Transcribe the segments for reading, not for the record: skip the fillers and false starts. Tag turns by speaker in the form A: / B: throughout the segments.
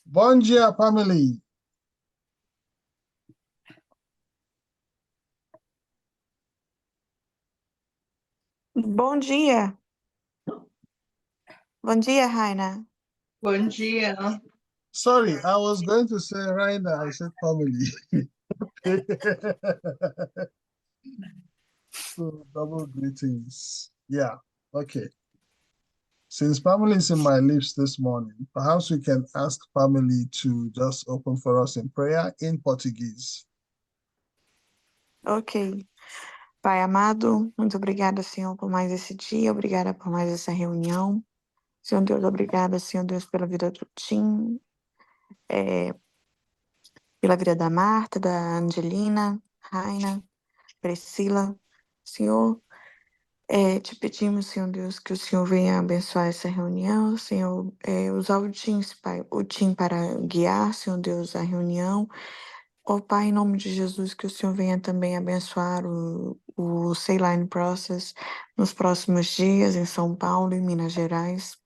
A: Bom dia, family.
B: Bom dia. Bom dia, Raina.
C: Bom dia.
A: Sorry, I was going to say right now, I said family. So double greetings. Yeah, okay. Since family is in my lips this morning, perhaps we can ask family to just open for us in prayer in Portuguese.
B: Ok. Pai amado, muito obrigada, Senhor, por mais esse dia, obrigada por mais essa reunião. Senhor Deus, obrigada, Senhor Deus, pela vida do Tim, pela vida da Marta, da Angelina, Raina, Priscila. Senhor, te pedimos, Senhor Deus, que o Senhor venha abençoar essa reunião, Senhor, usar o Tim, Pai, o Tim para guiar, Senhor Deus, a reunião. Ó Pai, em nome de Jesus, que o Senhor venha também abençoar o Saline Process nos próximos dias em São Paulo e Minas Gerais.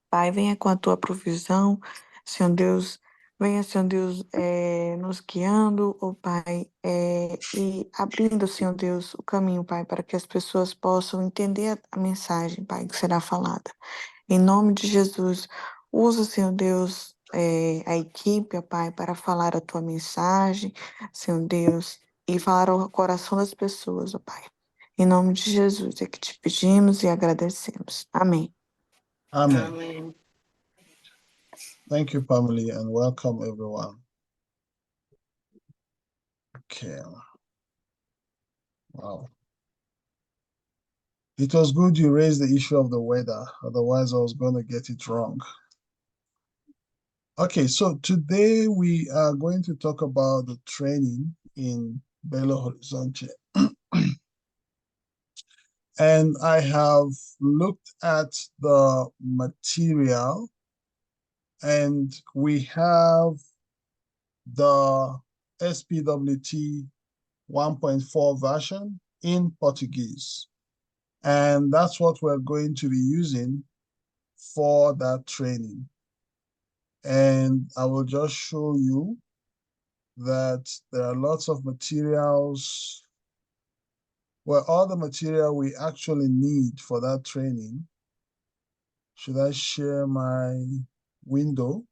B: Pai, venha com a tua provisão, Senhor Deus, venha, Senhor Deus, nos guiando, ó Pai, e abrindo, Senhor Deus, o caminho, Pai, para que as pessoas possam entender a mensagem, Pai, que será falada. Em nome de Jesus, usa, Senhor Deus, a equipe, ó Pai, para falar a tua mensagem, Senhor Deus, e falar ao coração das pessoas, ó Pai. Em nome de Jesus é que te pedimos e agradecemos. Amém.
A: Amen.
C: Amém.
A: Thank you, family, and welcome everyone. Okay. Wow. It was good you raised the issue of the weather, otherwise I was going to get it wrong. Okay, so today we are going to talk about the training in Belo Horizonte. And I have looked at the material, and we have the SPWT 1.4 version in Portuguese. And that's what we're going to be using for that training. And I will just show you that there are lots of materials. Well, all the material we actually need for that training. Should I share my window?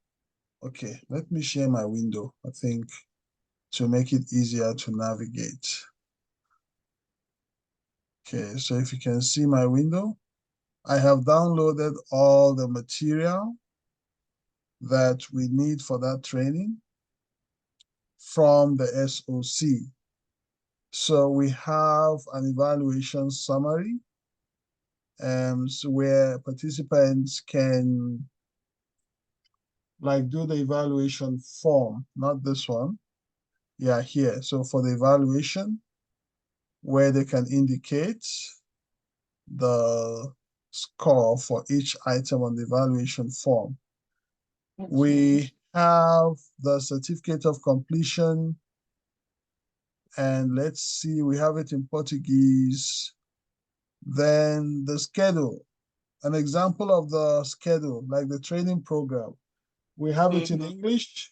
A: Okay, let me share my window, I think, to make it easier to navigate. Okay, so if you can see my window, I have downloaded all the material that we need for that training from the SOC. So we have an evaluation summary, so where participants can do the evaluation form, not this one. Yeah, here. So for the evaluation, where they can indicate the score for each item on the evaluation form. Okay. We have the certificate of completion, and let's see, we have it in Portuguese. Then the schedule, an example of the schedule, like the training program. We have it in English,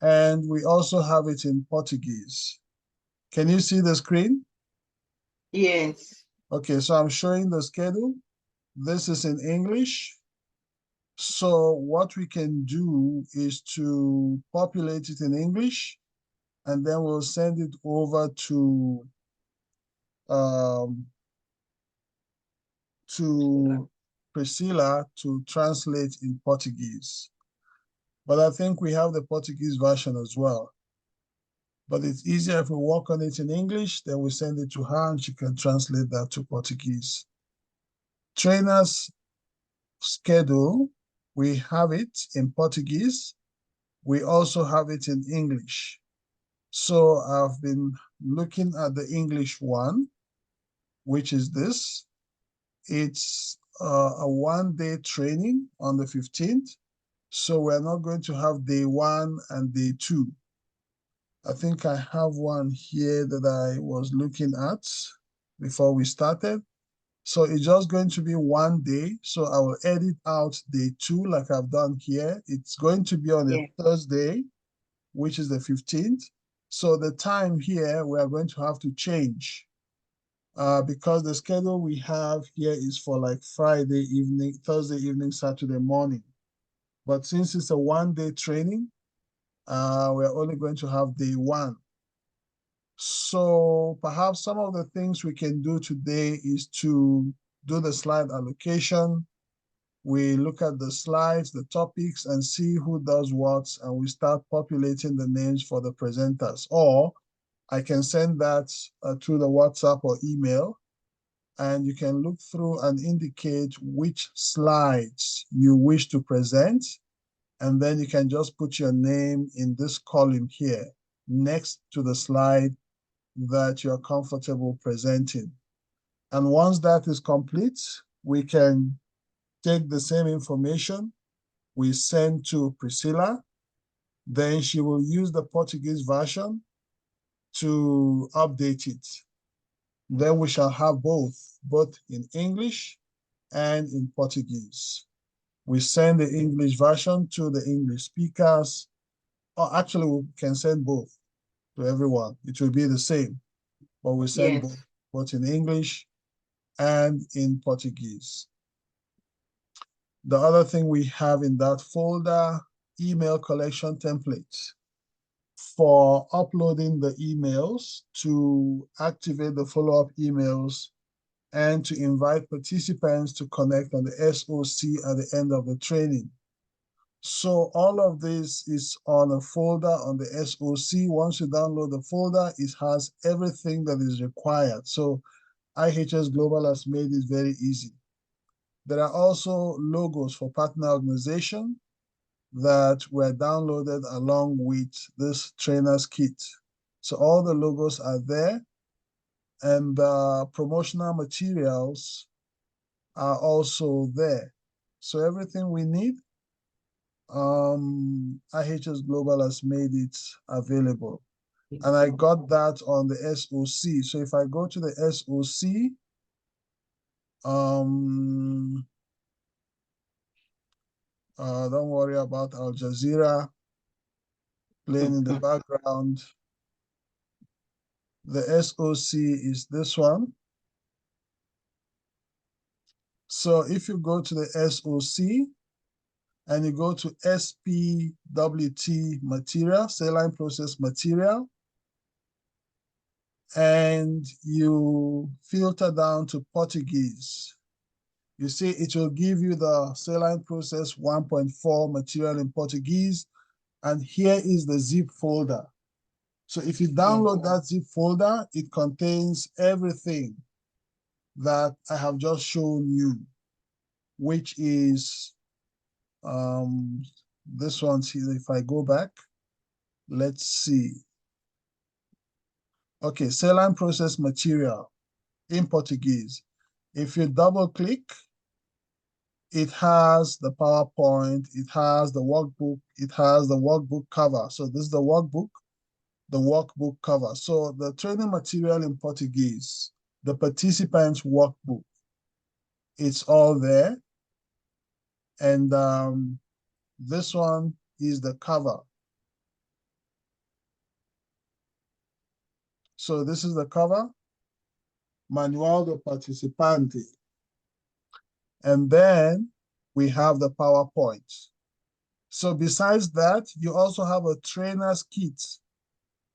A: and we also have it in Portuguese. Can you see the screen?
C: Yes.
A: Okay, so I'm showing the schedule. This is in English. So what we can do is to populate it in English, and then we'll send it over to Priscilla to translate in Portuguese. But I think we have the Portuguese version as well. But it's easier if we work on it in English, then we send it to her and she can translate that to Portuguese. Trainers schedule, we have it in Portuguese. We also have it in English. So I've been looking at the English one, which is this. It's a one-day training on the 15th. So we're not going to have day 1 and day 2. I think I have one here that I was looking at before we started. So it's just going to be one day. So I will edit out day 2 like I've done here. It's going to be on a Thursday, which is the 15th. So the time here, we are going to have to change because the schedule we have here is for like Friday evening, Thursday evening, Saturday morning. But since it's a one-day training, we're only going to have day 1. So perhaps some of the things we can do today is to do the slide allocation. We look at the slides, the topics, and see who does what, and we start populating the names for the presenters. Or I can send that through the WhatsApp or email, and you can look through and indicate which slides you wish to present, and then you can just put your name in this column here next to the slide that you're comfortable presenting. And once that is complete, we can take the same information we send to Priscilla, then she will use the Portuguese version to update it. Then we shall have both in English and in Portuguese. We send the English version to the English speakers, or actually we can send both to everyone. It will be the same, but we send both in English and in Portuguese. The other thing we have in that folder, email collection templates for uploading the emails, to activate the follow-up emails, and to invite participants to connect on the SOC at the end of the training. So all of this is on a folder on the SOC. Once you download the folder, it has everything that is required. So IHS Global has made it very easy. There are also logos for partner organization that were downloaded along with this trainer's kit. So all the logos are there, and the promotional materials are also there. So everything we need, IHS Global has made it available. And I got that on the SOC. So if I go to the SOC, don't worry about Al Jazeera playing in the background. The SOC is this one. So if you go to the SOC and you go to SPWT material, saline process material, and you filter down to Portuguese, you see it will give you the saline process 1.4 material in Portuguese, and here is the zip folder. So if you download that zip folder, it contains everything that I have just shown you, which is this one's here. If I go back, let's see. Okay, saline process material in Portuguese. If you double click, it has the PowerPoint, it has the workbook, it has the workbook cover. So this is the workbook cover. So the training material in Portuguese, the participants' workbook, it's all there. And this one is the cover. So this is the cover, Manual do Participante. And then we have the PowerPoint. So besides that, you also have a trainer's kit,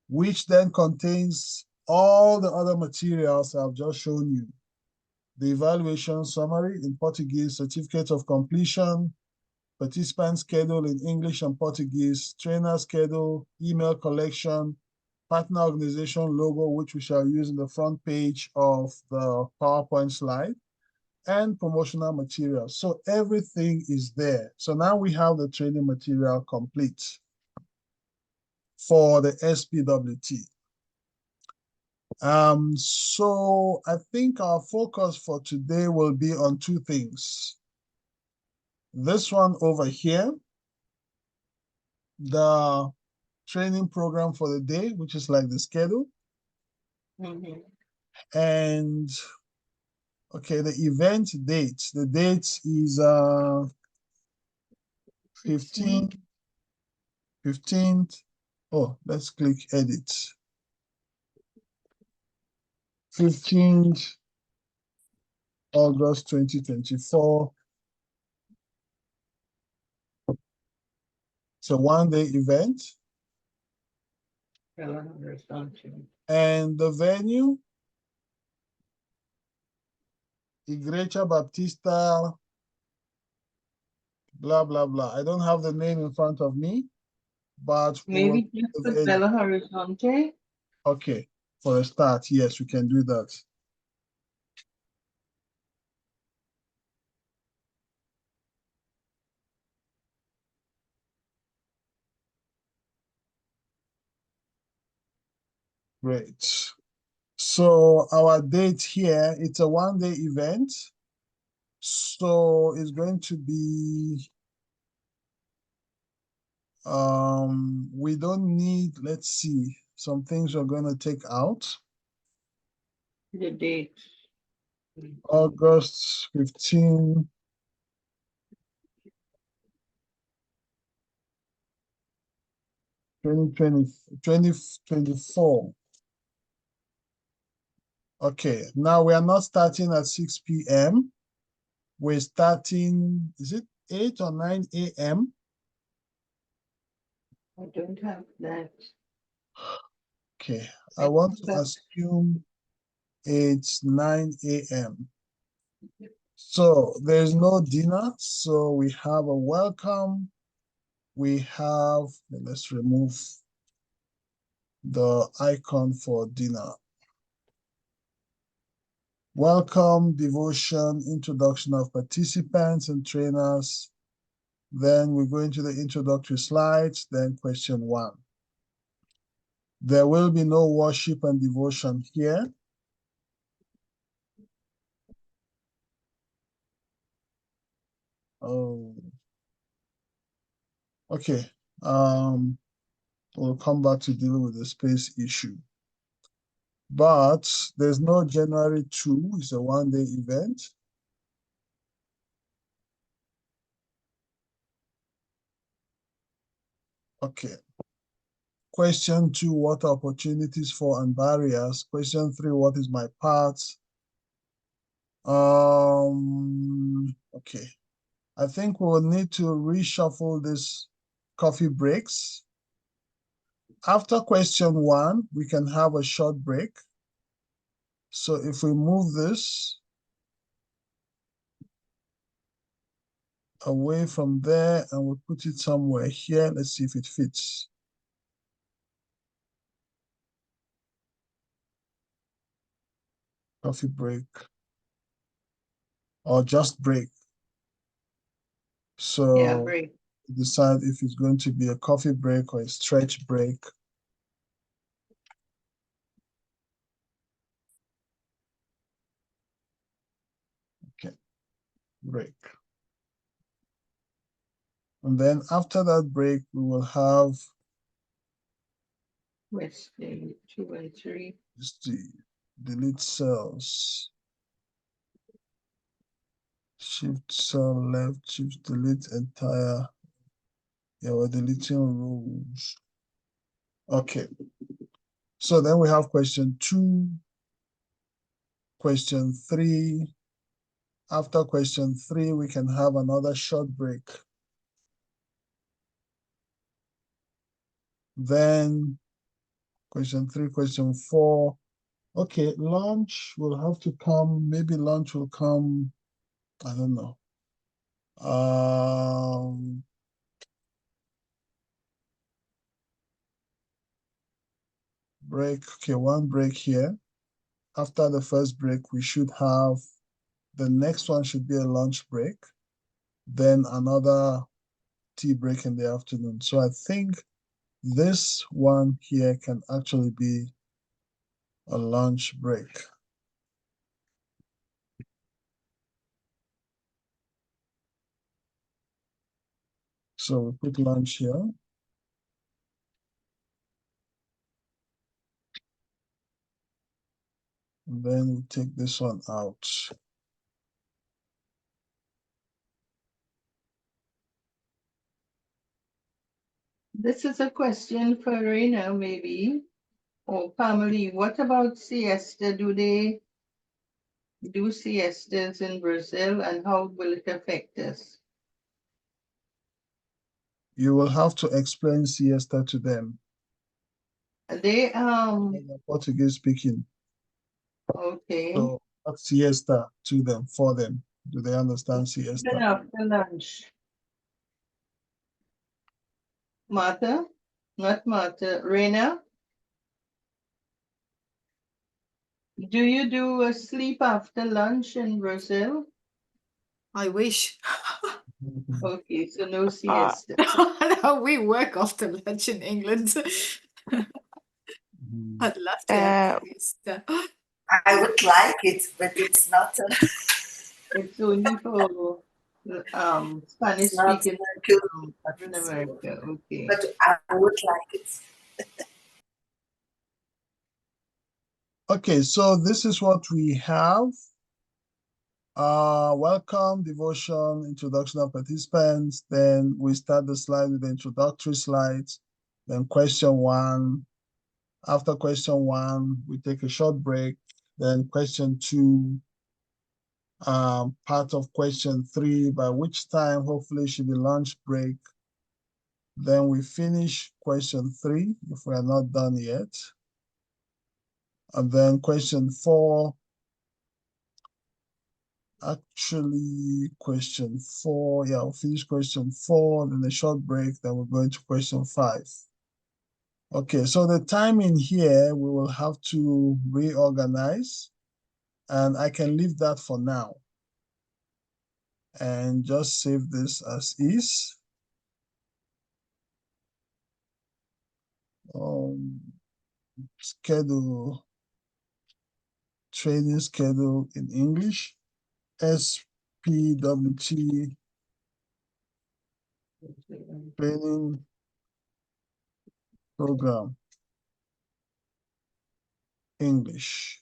A: which then contains all the other materials I've just shown you. The evaluation summary in Portuguese, certificate of completion, participant schedule in English and Portuguese, trainer schedule, email collection, partner organization logo, which we shall use in the front page of the PowerPoint slide, and promotional materials. So everything is there. So now we have the training material complete for the SPWT. So I think our focus for today will be on two things. This one over here, the training program for the day, which is like the schedule. And Okay, the event date. The date is 15th. Oh, let's click edit. 15th August 2024. It's a one-day event. And the venue, Igreja Baptista, blah, blah, blah. I don't have the name in front of me, but
C: Maybe just put Belo Horizonte.
A: Okay, for a start, yes, we can do that. Great. So our date here, it's a one-day event. So it's going to be, we don't need, let's see, some things we're going to take out.
C: The date.
A: August 15. Twenty 2024. Okay, now we are not starting at 6 p.m. We're starting, is it 8 or 9 a.m.?
C: I don't have that.
A: Okay, I want to assume it's 9 a.m. So there's no dinner, so we have a welcome. We have, let's remove the icon for dinner. Welcome, devotion, introduction of participants and trainers. Then we go into the introductory slides, then question 1. There will be no worship and devotion here. Oh, okay. We'll come back to deal with the space issue. But there's no January 2, it's a one-day event. Okay. Question 2, what are opportunities for and barriers? Question 3, what is my part? Okay. I think we will need to reshuffle this coffee breaks. After question 1, we can have a short break. So if we move this away from there and we put it somewhere here, let's see if it fits. Coffee break or just break. So
C: yeah, break.
A: Decide if it's going to be a coffee break or a stretch break. Okay, break. And then after that break, we will have
C: Wednesday, 2 and 3.
A: the delete cells. Shift cell left, shift delete entire. Yeah, we're deleting rows. Okay. So then we have question 2, question 3. After question 3, we can have another short break. Then question 3, question 4. Okay, lunch will have to come. Maybe lunch will come. I don't know. Break. Okay, one break here. After the first break, we should have the next one should be a lunch break. Then another tea break in the afternoon. So I think this one here can actually be a lunch break. So we put lunch here. And then we take this one out.
C: This is a question for Reina, maybe, or Pamela. What about siesta? Do they do siestas in Brazil, and how will it affect us?
A: You will have to explain siesta to them.
C: They
A: They're Portuguese speaking.
C: okay.
A: So what's siesta to them, for them? Do they understand
C: Even
A: siesta?
C: after lunch. Martha? Not Martha. Reina? Do you do a sleep after lunch in Brazil?
D: I wish.
C: Okay, so no
B: Uh,
C: siesta.
D: No, we work after lunch in England.
A: Mhm.
D: I'd love to have
B: uh,
D: siesta.
E: I would like it, but it's not.
C: It's only for Spanish
E: It's not
C: speaking
E: good.
C: in America. Okay.
E: But I would like it.
A: Okay, so this is what we have. Welcome, devotion, introduction of participants. Then we start the slide with the introductory slides. Then question one. After question one, we take a short break. Then question two, part of question three, by which time hopefully should be lunch break. Then we finish question three if we are not done yet. And then question four, actually question four, yeah, we'll finish question four, then a short break, then we're going to question five. Okay, so the timing here, we will have to reorganize, and I can leave that for now. And just save this as is. Schedule, training schedule in English, SPWT training program, English.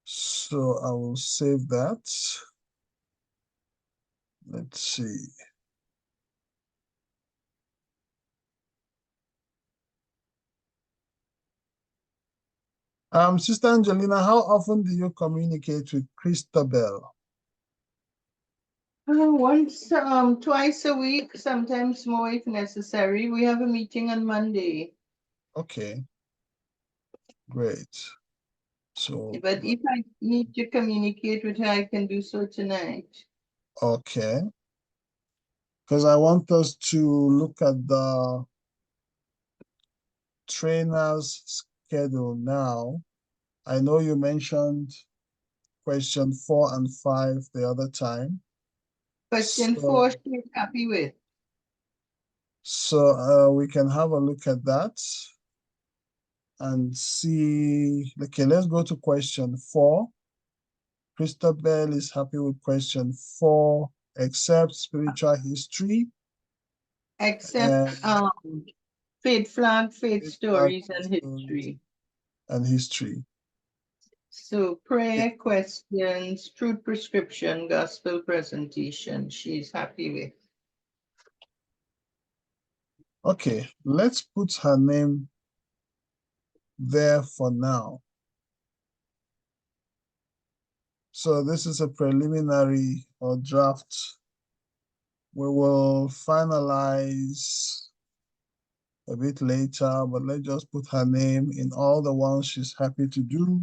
A: So I will save that. Let's see. Sister Angelina, how often do you communicate with Christabel?
C: Once, twice a week, sometimes more if necessary. We have a meeting on Monday.
A: Okay, great. So,
C: But if I need to communicate with her, I can do so tonight.
A: okay. Because I want us to look at the trainer's schedule now. I know you mentioned question 4 and 5 the other time.
C: Question
A: So,
C: 4, she's happy with.
A: So we can have a look at that and see. Okay, let's go to question 4. Christabel is happy with question 4, except spiritual history.
C: Except faith flag, faith stories, and
A: Stories
C: history.
A: and history.
C: So prayer, questions, truth prescription, gospel presentation, she's happy with.
A: Okay, let's put her name there for now. So this is a preliminary or draft. We will finalize a bit later, but let's just put her name in all the ones she's happy to do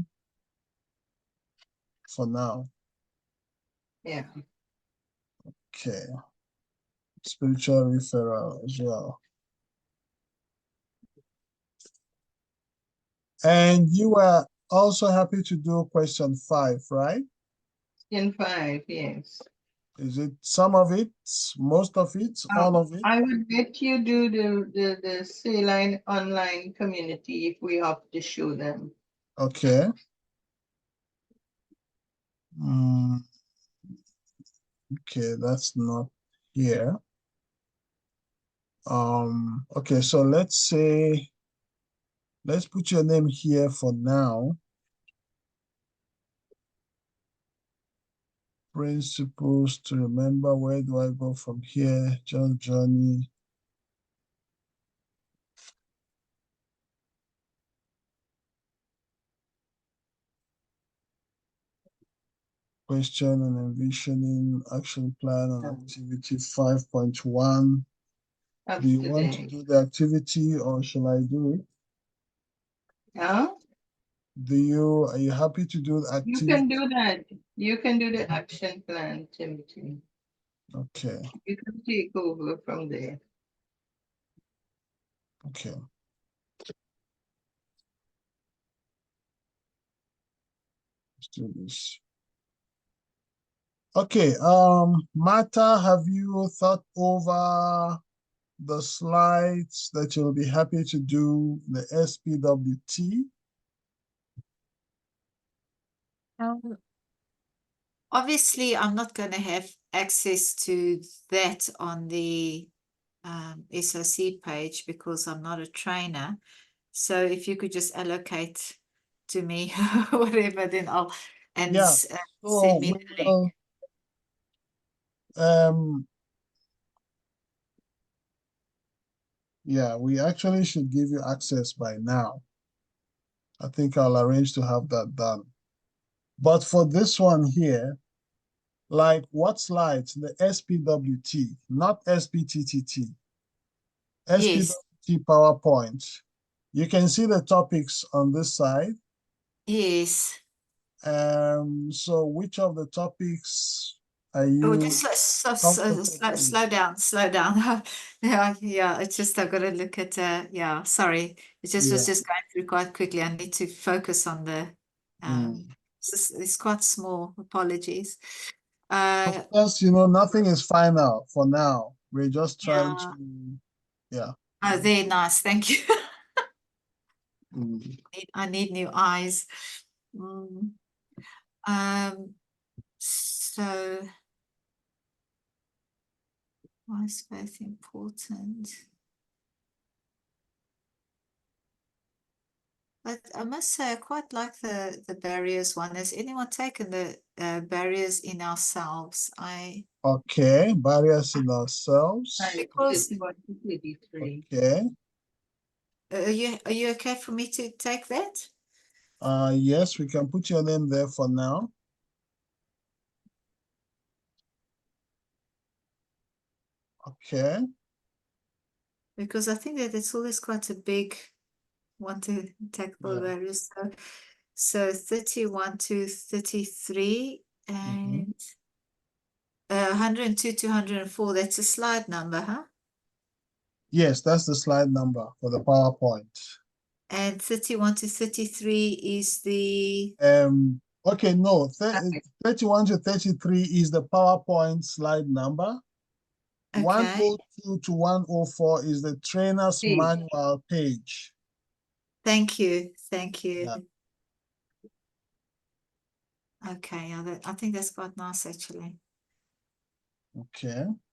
A: for now.
C: Yeah.
A: Okay. Spiritual referral as well. And you were also happy to do question 5, right?
C: In 5, yes.
A: Is it some of it, most of it, all of it?
C: I would bet you do the Saline online community if we have to show them.
A: Okay. Okay, that's not here. Okay, so let's put your name here for now. Principles to remember. Where do I go from here? John Johnny. Question and envisioning action plan and activity 5.1. Do you want to do the activity or shall I do it?
C: Yeah,
A: Are you happy to do the
C: you
A: activity?
C: can do that. You can do the action plan, Timothy.
A: Okay,
C: You can take over from there.
A: okay. Let's do this. Okay, Martha, have you thought over the slides that you'll be happy to do the SPWT?
D: Obviously, I'm not going to have access to that on the SOC page because I'm not a trainer. So if you could just allocate to me whatever, then I'll
A: Yeah,
D: send me the link.
A: Yeah, we actually should give you access by now. I think I'll arrange to have that done. But for this one here, like what slides? The SPWT, not SPTTT.
D: Yes.
A: SPWT PowerPoint. You can see the topics on this side.
D: Yes.
A: So which of the topics are you?
D: Oh, just slow down. Yeah. It's just I've got to look at. Yeah. Sorry, it just was just going through quite quickly. I need to focus on the. It's quite small. Apologies.
A: Of course, nothing is final for now. We're just trying to, yeah.
D: Oh, they're nice. Thank you. I need new eyes. So why is both important? But I must say, I quite like the barriers one. Has anyone taken the barriers in ourselves?
A: Okay, barriers in ourselves.
D: Because
A: Okay.
D: Are you okay for me to take that?
A: Yes, we can put your name there for now. Okay.
D: Because I think that it's always quite a big one to tackle barriers. So 31 to 33 and 102 to 104, that's a slide number, huh?
A: Yes, that's the slide number for the PowerPoint.
D: And 31 to 33 is the...
A: Okay, no, 31 to 33 is the PowerPoint slide number. Okay. 102 to 104 is the trainer's manual page.
D: Thank you.
A: Yeah.
D: Okay, I think that's quite nice, actually.
A: Okay.